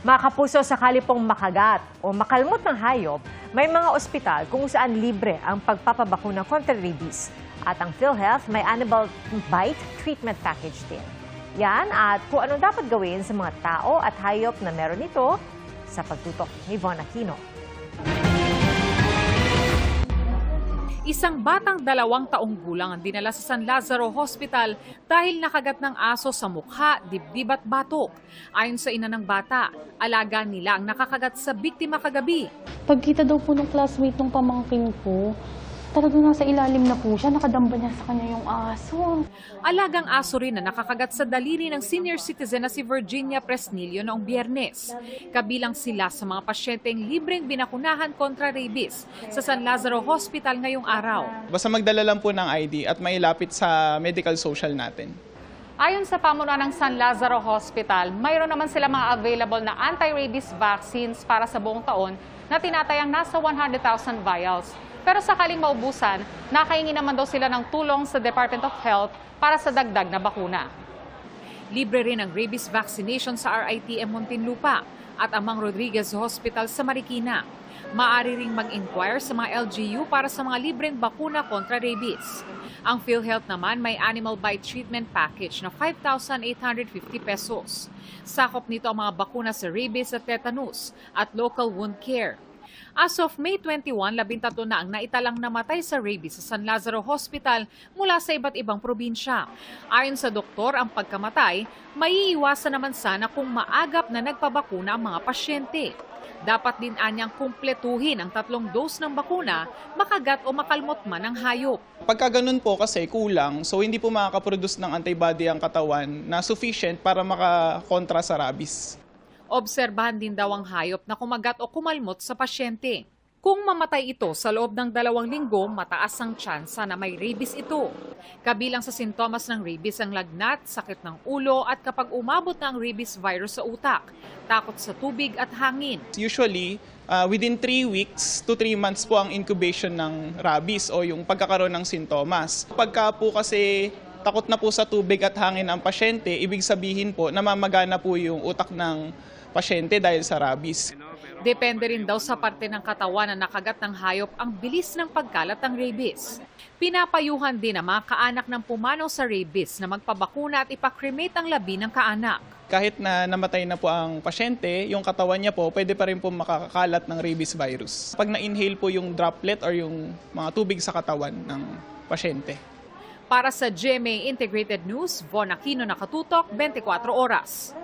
Mga kapuso, sakali pong makagat o makalmot ng hayop, may mga ospital kung saan libre ang pagpapabakuna kontra rabies. At ang PhilHealth may animal bite treatment package din. Yan at kung ano dapat gawin sa mga tao at hayop na meron ito sa pagtutok ni Von Aquino. Isang batang 2 taong gulang ang dinala sa San Lazaro Hospital dahil nakagat ng aso sa mukha, dibdib at batok. Ayon sa ina ng bata, alaga nila ang nakakagat sa biktima kagabi. Pagkita daw po ng classmate ng pamangkin ko, talagang nasa ilalim na po siya, nakadamba niya sa kanya yung aso. Alagang aso rin na nakakagat sa daliri ng senior citizen na si Virginia Presnilio noong Biyernes. Kabilang sila sa mga pasyenteng libreng binakunahan kontra rabies sa San Lazaro Hospital ngayong araw. Basta magdala lang po ng ID at mailapit sa medical social natin. Ayon sa pamunuan ng San Lazaro Hospital, mayroon naman sila mga available na anti-rabies vaccines para sa buong taon na tinatayang nasa 100,000 vials. Pero sakaling maubusan, nakahingi naman daw sila ng tulong sa Department of Health para sa dagdag na bakuna. Libre rin ang rabies vaccination sa RITM Muntinlupa at Amang Rodriguez Hospital sa Marikina. Maaari ring mag-inquire sa mga LGU para sa mga libreng bakuna kontra rabies. Ang PhilHealth naman may animal bite treatment package na 5,850 pesos. Sakop nito ang mga bakuna sa rabies at tetanus at local wound care. As of May 21, 13 na ang naitalang namatay sa rabies sa San Lazaro Hospital mula sa iba't ibang probinsya. Ayon sa doktor, ang pagkamatay, maiiwasan naman sana kung maagap na nagpabakuna ang mga pasyente. Dapat din anyang kumpletuhin ang 3 dose ng bakuna, makagat o makalmot man ang hayop. Pagka ganun po kasi kulang, so hindi po makakaproduce ng antibody ang katawan na sufficient para makakontra sa rabies. Obserbahan din daw ang hayop na kumagat o kumalmot sa pasyente. Kung mamatay ito sa loob ng 2 linggo, mataas ang tsansa na may rabies ito. Kabilang sa sintomas ng rabies ang lagnat, sakit ng ulo at kapag umabot na ang rabies virus sa utak, takot sa tubig at hangin. Usually, within 3 weeks to 3 months po ang incubation ng rabies o yung pagkakaroon ng sintomas. Pagka po kasi takot na po sa tubig at hangin ang pasyente, ibig sabihin po namamagana po yung utak ng pasyente dahil sa rabies. Depende rin daw sa parte ng katawan na nakagat ng hayop ang bilis ng pagkalat ng rabies. Pinapayuhan din ang mga kaanak ng pumanaw sa rabies na magpabakuna at ipakremate ang labi ng kaanak. Kahit na namatay na po ang pasyente, yung katawan niya po pwede pa rin po makakalat ng rabies virus. Pag na-inhale po yung droplet or yung mga tubig sa katawan ng pasyente. Para sa GMA Integrated News, Von Aquino, nakatutok, 24 oras.